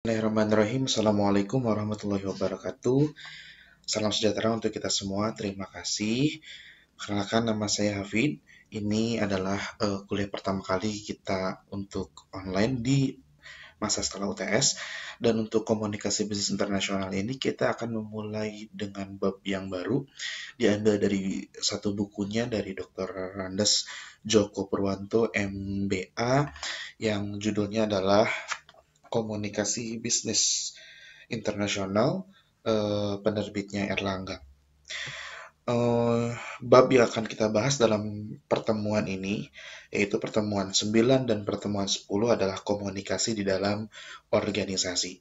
Bismillahirrahmanirrahim. Assalamualaikum warahmatullahi wabarakatuh. Salam sejahtera untuk kita semua. Terima kasih. Perkenalkan, nama saya Hafid. Ini adalah kuliah pertama kali kita untuk online di masa setelah UTS. Dan untuk komunikasi bisnis internasional ini kita akan memulai dengan bab yang baru. Diambil dari satu bukunya dari Dr. Randes Djoko Purwanto MBA yang judulnya adalah Komunikasi Bisnis Internasional, penerbitnya Erlangga. Bab yang akan kita bahas dalam pertemuan ini, yaitu pertemuan 9 dan pertemuan 10 adalah komunikasi di dalam organisasi.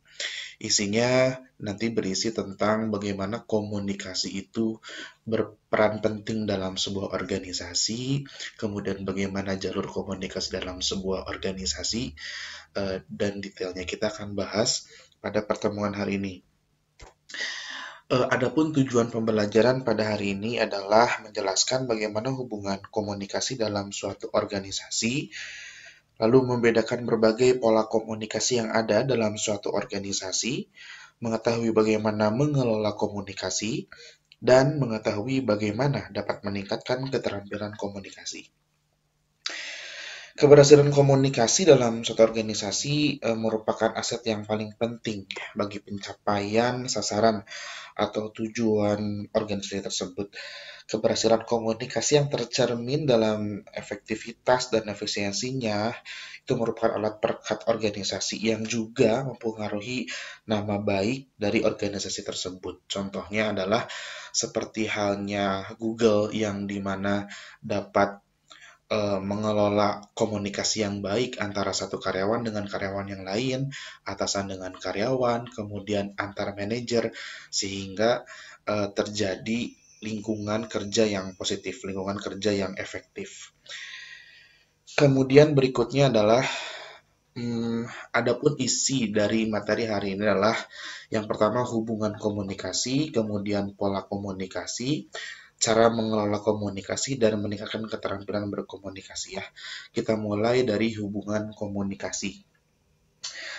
Isinya nanti berisi tentang bagaimana komunikasi itu berperan penting dalam sebuah organisasi, kemudian bagaimana jalur komunikasi dalam sebuah organisasi, dan detailnya kita akan bahas pada pertemuan hari ini. Adapun tujuan pembelajaran pada hari ini adalah menjelaskan bagaimana hubungan komunikasi dalam suatu organisasi, lalu membedakan berbagai pola komunikasi yang ada dalam suatu organisasi, mengetahui bagaimana mengelola komunikasi, dan mengetahui bagaimana dapat meningkatkan keterampilan komunikasi. Keberhasilan komunikasi dalam suatu organisasi merupakan aset yang paling penting bagi pencapaian sasaran atau tujuan organisasi tersebut. Keberhasilan komunikasi yang tercermin dalam efektivitas dan efisiensinya itu merupakan alat perekat organisasi yang juga mempengaruhi nama baik dari organisasi tersebut. Contohnya adalah seperti halnya Google yang dimana dapat mengelola komunikasi yang baik antara satu karyawan dengan karyawan yang lain, atasan dengan karyawan, kemudian antar manajer, sehingga terjadi lingkungan kerja yang positif, lingkungan kerja yang efektif. Kemudian berikutnya adalah adapun isi dari materi hari ini adalah yang pertama hubungan komunikasi, kemudian pola komunikasi, cara mengelola komunikasi dan meningkatkan keterampilan berkomunikasi ya. Kita mulai dari hubungan komunikasi.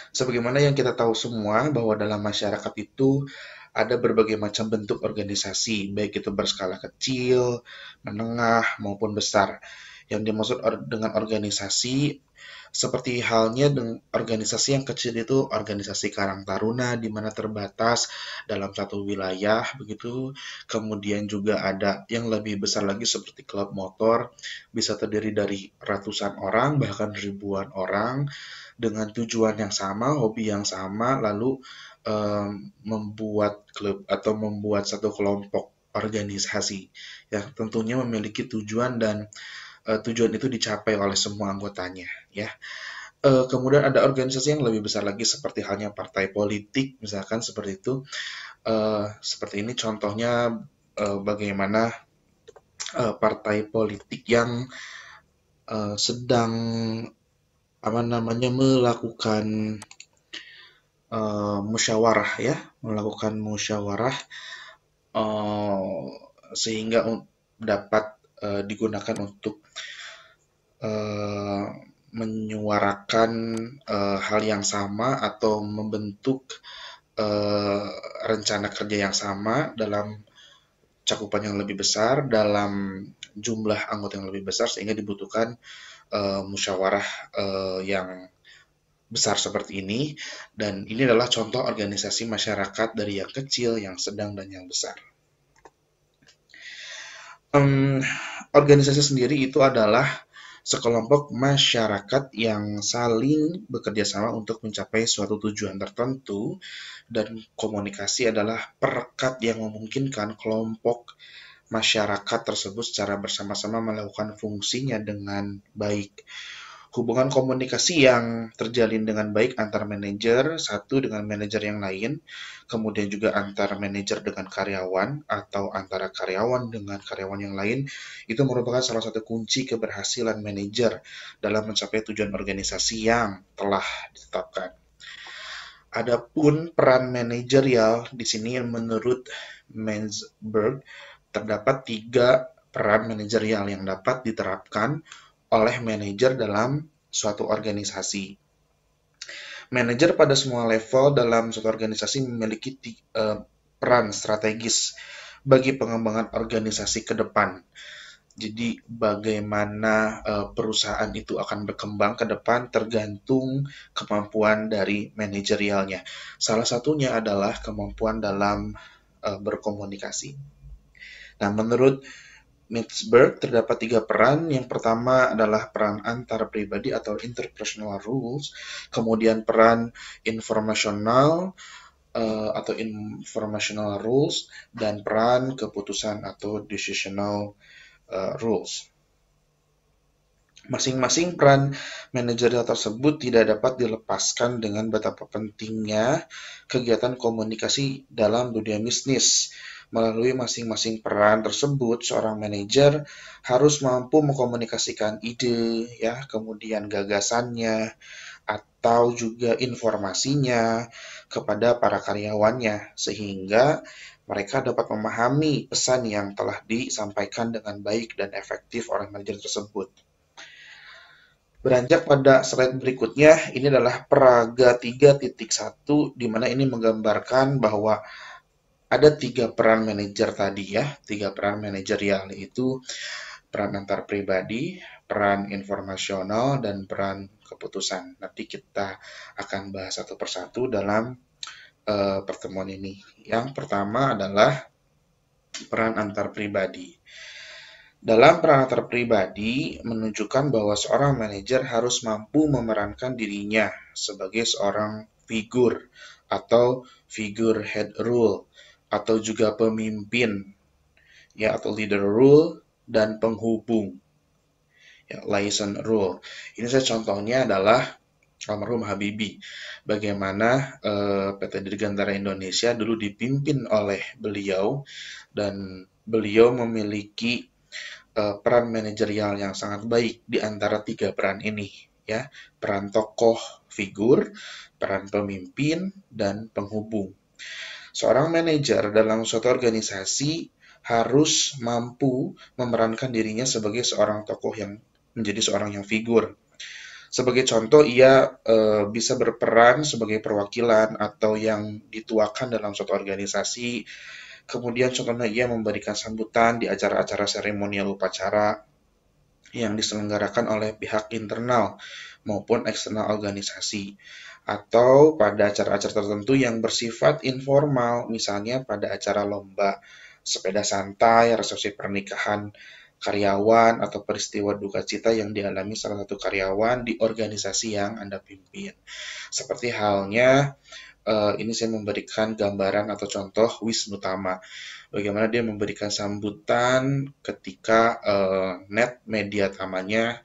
Sebagaimana yang kita tahu semua bahwa dalam masyarakat itu ada berbagai macam bentuk organisasi, baik itu berskala kecil, menengah, maupun besar. Yang dimaksud dengan organisasi seperti halnya dengan organisasi yang kecil itu organisasi Karang Taruna di mana terbatas dalam satu wilayah begitu. Kemudian juga ada yang lebih besar lagi seperti klub motor bisa terdiri dari ratusan orang bahkan ribuan orang dengan tujuan yang sama, hobi yang sama, lalu membuat klub atau membuat satu kelompok organisasi yang tentunya memiliki tujuan dan tujuan itu dicapai oleh semua anggotanya ya. Kemudian ada organisasi yang lebih besar lagi seperti halnya partai politik misalkan seperti itu. Seperti ini contohnya bagaimana partai politik yang sedang melakukan musyawarah ya, melakukan musyawarah sehingga dapat digunakan untuk menyuarakan hal yang sama atau membentuk rencana kerja yang sama dalam cakupan yang lebih besar, dalam jumlah anggota yang lebih besar sehingga dibutuhkan musyawarah yang besar seperti ini. Dan ini adalah contoh organisasi masyarakat dari yang kecil, yang sedang, dan yang besar. Organisasi sendiri itu adalah sekelompok masyarakat yang saling bekerja sama untuk mencapai suatu tujuan tertentu, dan komunikasi adalah perekat yang memungkinkan kelompok masyarakat tersebut secara bersama-sama melakukan fungsinya dengan baik. Hubungan komunikasi yang terjalin dengan baik antar manajer satu dengan manajer yang lain, kemudian juga antar manajer dengan karyawan atau antara karyawan dengan karyawan yang lain, itu merupakan salah satu kunci keberhasilan manajer dalam mencapai tujuan organisasi yang telah ditetapkan. Adapun peran manajerial di sini menurut Mansberg terdapat 3 peran manajerial yang dapat diterapkan oleh manajer dalam suatu organisasi. Manajer pada semua level dalam suatu organisasi memiliki peran strategis bagi pengembangan organisasi ke depan. Jadi bagaimana perusahaan itu akan berkembang ke depan tergantung kemampuan dari manajerialnya. Salah satunya adalah kemampuan dalam berkomunikasi. Nah, menurut Mitzberg terdapat 3 peran. Yang pertama adalah peran antar pribadi atau interpersonal rules, kemudian peran informasional atau informational rules, dan peran keputusan atau decisional rules. Masing-masing peran manajerial tersebut tidak dapat dilepaskan dengan betapa pentingnya kegiatan komunikasi dalam dunia bisnis. Melalui masing-masing peran tersebut, seorang manajer harus mampu mengkomunikasikan ide, ya, kemudian gagasannya, atau juga informasinya kepada para karyawannya, sehingga mereka dapat memahami pesan yang telah disampaikan dengan baik dan efektif oleh manajer tersebut. Beranjak pada slide berikutnya, ini adalah peraga 3.1, di mana ini menggambarkan bahwa ada 3 peran manajer tadi ya, 3 peran manajerial, yaitu peran antar pribadi, peran informasional, dan peran keputusan. Nanti kita akan bahas satu persatu dalam pertemuan ini. Yang pertama adalah peran antar pribadi. Dalam peran antar pribadi, menunjukkan bahwa seorang manajer harus mampu memerankan dirinya sebagai seorang figur atau figurehead role atau juga pemimpin, ya, atau leader role, dan penghubung, ya, liaison role. Ini saya contohnya adalah almarhum Habibie. Bagaimana PT Dirgantara Indonesia dulu dipimpin oleh beliau, dan beliau memiliki peran manajerial yang sangat baik di antara 3 peran ini, ya, peran tokoh figur, peran pemimpin, dan penghubung. Seorang manajer dalam suatu organisasi harus mampu memerankan dirinya sebagai seorang tokoh yang menjadi seorang yang figur. Sebagai contoh, ia bisa berperan sebagai perwakilan atau yang dituakan dalam suatu organisasi. Kemudian contohnya ia memberikan sambutan di acara-acara seremonial upacara yang diselenggarakan oleh pihak internal maupun eksternal organisasi, atau pada acara-acara tertentu yang bersifat informal, misalnya pada acara lomba sepeda santai, resepsi pernikahan karyawan, atau peristiwa duka cita yang dialami salah satu karyawan di organisasi yang Anda pimpin. Seperti halnya ini saya memberikan gambaran atau contoh Wisnu Tama. Bagaimana dia memberikan sambutan ketika net media tamanya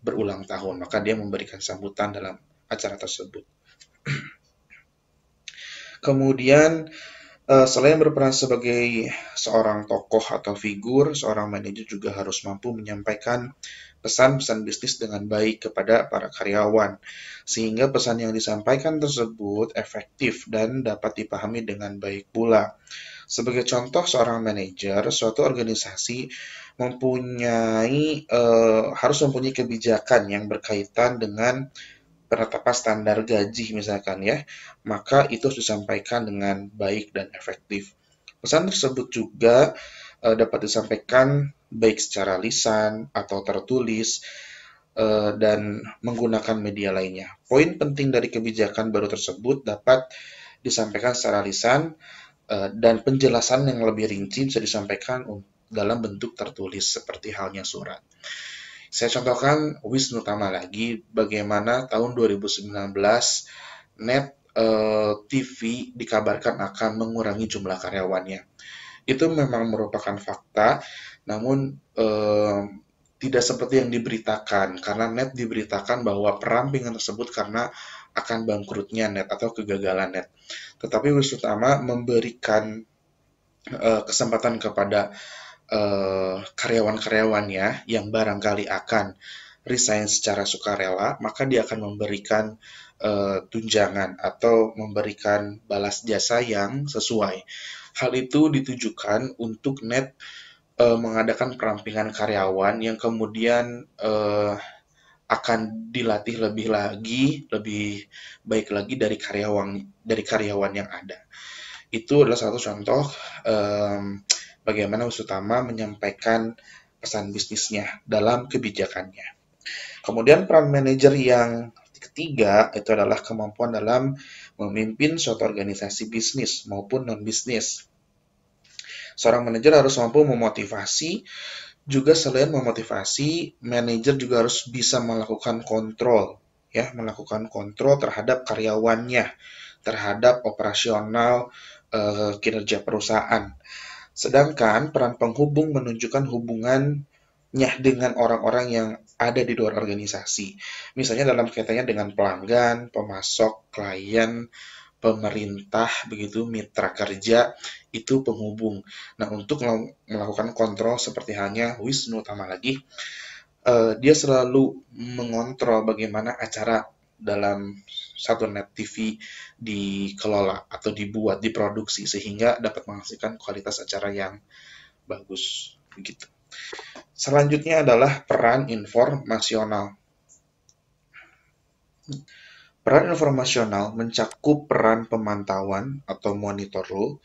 berulang tahun. Maka dia memberikan sambutan dalam acara tersebut. Kemudian selain berperan sebagai seorang tokoh atau figur, seorang manajer juga harus mampu menyampaikan pesan-pesan bisnis dengan baik kepada para karyawan, sehingga pesan yang disampaikan tersebut efektif dan dapat dipahami dengan baik pula. Sebagai contoh, seorang manajer suatu organisasi harus mempunyai kebijakan yang berkaitan dengan penetapan standar gaji misalkan, ya, maka itu harus disampaikan dengan baik dan efektif. Pesan tersebut juga dapat disampaikan baik secara lisan atau tertulis dan menggunakan media lainnya. Poin penting dari kebijakan baru tersebut dapat disampaikan secara lisan dan penjelasan yang lebih rinci bisa disampaikan dalam bentuk tertulis seperti halnya surat. Saya contohkan Wisnu Tama lagi, bagaimana tahun 2019 Net TV dikabarkan akan mengurangi jumlah karyawannya. Itu memang merupakan fakta, namun tidak seperti yang diberitakan, karena Net diberitakan bahwa perampingan tersebut karena akan bangkrutnya Net atau kegagalan Net. Tetapi Wisnu Tama memberikan kesempatan kepada karyawan-karyawannya yang barangkali akan resign secara sukarela, maka dia akan memberikan tunjangan atau memberikan balas jasa yang sesuai. Hal itu ditujukan untuk Net mengadakan perampingan karyawan yang kemudian akan dilatih lebih baik lagi dari karyawan yang ada. Itu adalah satu contoh bagaimana Usutama menyampaikan pesan bisnisnya dalam kebijakannya. Kemudian peran manajer yang ketiga itu adalah kemampuan dalam memimpin suatu organisasi bisnis maupun non-bisnis. Seorang manajer harus mampu memotivasi. Juga selain memotivasi, manajer juga harus bisa melakukan kontrol, ya, melakukan kontrol terhadap karyawannya, terhadap operasional kinerja perusahaan. Sedangkan peran penghubung menunjukkan hubungannya dengan orang-orang yang ada di luar organisasi. Misalnya dalam kaitannya dengan pelanggan, pemasok, klien, pemerintah, begitu, mitra kerja, itu penghubung. Nah, untuk melakukan kontrol seperti halnya Wisnu Tama lagi, dia selalu mengontrol bagaimana acara dalam satu net TV dikelola atau dibuat, diproduksi, sehingga dapat menghasilkan kualitas acara yang bagus. Begitu. Selanjutnya adalah peran informasional. Peran informasional mencakup peran pemantauan atau monitor role,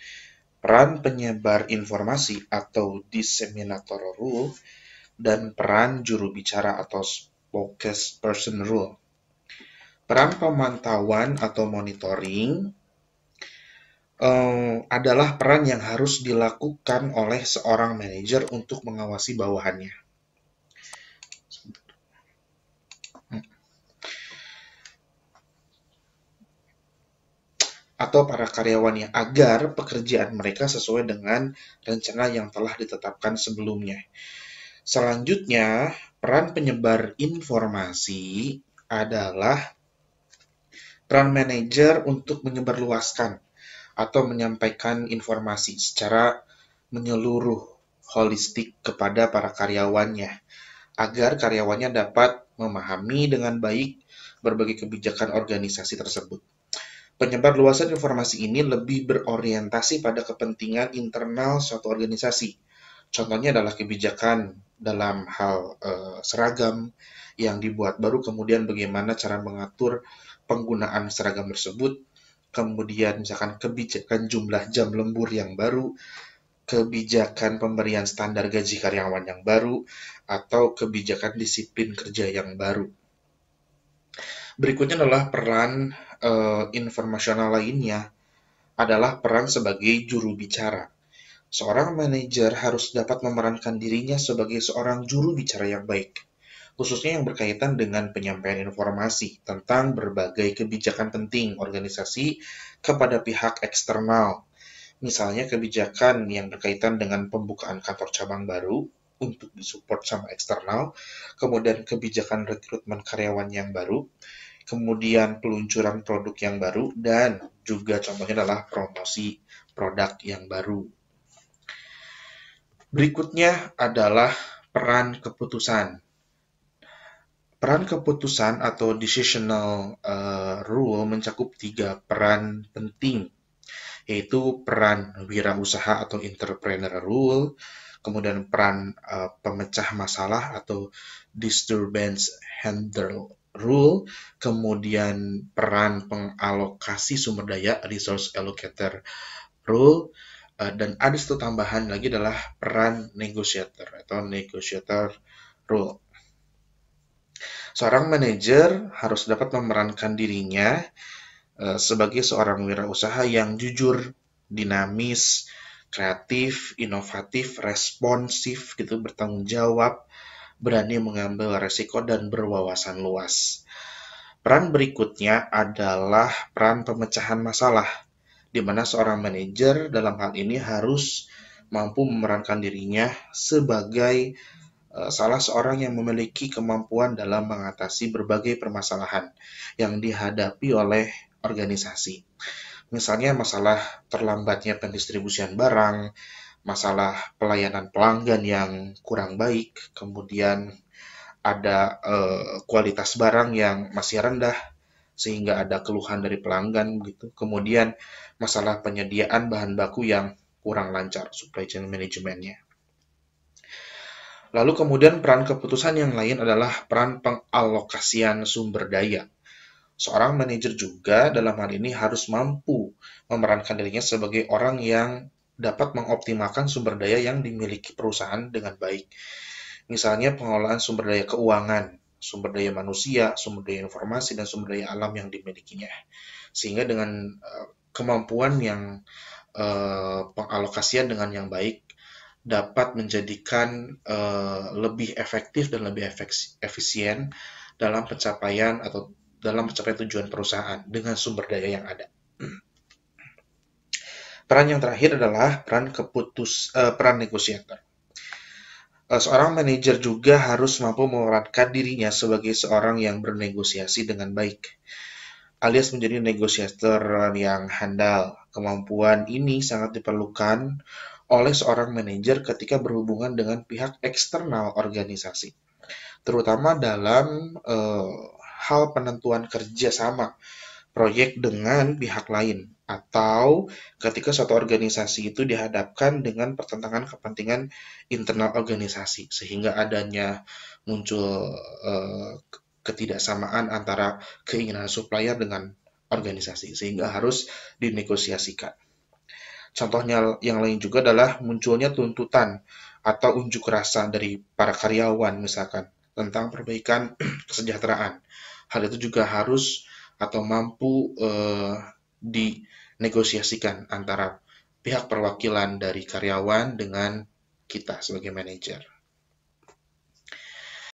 peran penyebar informasi atau disseminator role, dan peran juru bicara atau spokesperson role. Peran pemantauan atau monitoring adalah peran yang harus dilakukan oleh seorang manajer untuk mengawasi bawahannya. Atau para karyawannya agar pekerjaan mereka sesuai dengan rencana yang telah ditetapkan sebelumnya. Selanjutnya, peran penyebar informasi adalah peran manajer untuk menyebarluaskan atau menyampaikan informasi secara menyeluruh holistik kepada para karyawannya agar karyawannya dapat memahami dengan baik berbagai kebijakan organisasi tersebut. Penyebar luasan informasi ini lebih berorientasi pada kepentingan internal suatu organisasi. Contohnya adalah kebijakan dalam hal seragam yang dibuat baru, kemudian bagaimana cara mengatur penggunaan seragam tersebut, kemudian misalkan kebijakan jumlah jam lembur yang baru, kebijakan pemberian standar gaji karyawan yang baru, atau kebijakan disiplin kerja yang baru. Berikutnya adalah peran informasional lainnya adalah peran sebagai juru bicara. Seorang manajer harus dapat memerankan dirinya sebagai seorang juru bicara yang baik, khususnya yang berkaitan dengan penyampaian informasi tentang berbagai kebijakan penting organisasi kepada pihak eksternal. Misalnya kebijakan yang berkaitan dengan pembukaan kantor cabang baru untuk disupport sama eksternal, kemudian kebijakan rekrutmen karyawan yang baru, kemudian peluncuran produk yang baru, dan juga contohnya adalah promosi produk yang baru. Berikutnya adalah peran keputusan. Peran keputusan atau decisional role mencakup 3 peran penting, yaitu peran wirausaha atau entrepreneur role, kemudian peran pemecah masalah atau disturbance handler rule, kemudian peran pengalokasi sumber daya resource allocator rule, dan ada satu tambahan lagi adalah peran negotiator atau negotiator rule. Seorang manajer harus dapat memerankan dirinya sebagai seorang wirausaha yang jujur, dinamis, kreatif, inovatif, responsif, gitu, bertanggung jawab, berani mengambil resiko, dan berwawasan luas. Peran berikutnya adalah peran pemecahan masalah, di mana seorang manajer dalam hal ini harus mampu memerankan dirinya sebagai salah seorang yang memiliki kemampuan dalam mengatasi berbagai permasalahan yang dihadapi oleh organisasi. Misalnya masalah terlambatnya pendistribusian barang, masalah pelayanan pelanggan yang kurang baik, kemudian ada kualitas barang yang masih rendah sehingga ada keluhan dari pelanggan gitu. Kemudian masalah penyediaan bahan baku yang kurang lancar, supply chain manajemennya. Lalu kemudian peran keputusan yang lain adalah peran pengalokasian sumber daya. Seorang manajer juga dalam hal ini harus mampu memerankan dirinya sebagai orang yang dapat mengoptimalkan sumber daya yang dimiliki perusahaan dengan baik. Misalnya pengelolaan sumber daya keuangan, sumber daya manusia, sumber daya informasi, dan sumber daya alam yang dimilikinya. Sehingga dengan kemampuan yang pengalokasian dengan yang baik dapat menjadikan lebih efektif dan lebih efisien dalam pencapaian tujuan perusahaan dengan sumber daya yang ada. Peran yang terakhir adalah peran negosiator. Seorang manajer juga harus mampu memerankan dirinya sebagai seorang yang bernegosiasi dengan baik, alias menjadi negosiator yang handal. Kemampuan ini sangat diperlukan oleh seorang manajer ketika berhubungan dengan pihak eksternal organisasi, terutama dalam hal penentuan kerjasama proyek dengan pihak lain, atau ketika suatu organisasi itu dihadapkan dengan pertentangan kepentingan internal organisasi, sehingga adanya muncul ketidaksamaan antara keinginan supplier dengan organisasi, sehingga harus dinegosiasikan. Contohnya yang lain juga adalah munculnya tuntutan atau unjuk rasa dari para karyawan misalkan tentang perbaikan kesejahteraan. Hal itu juga harus atau mampu dinegosiasikan antara pihak perwakilan dari karyawan dengan kita sebagai manajer.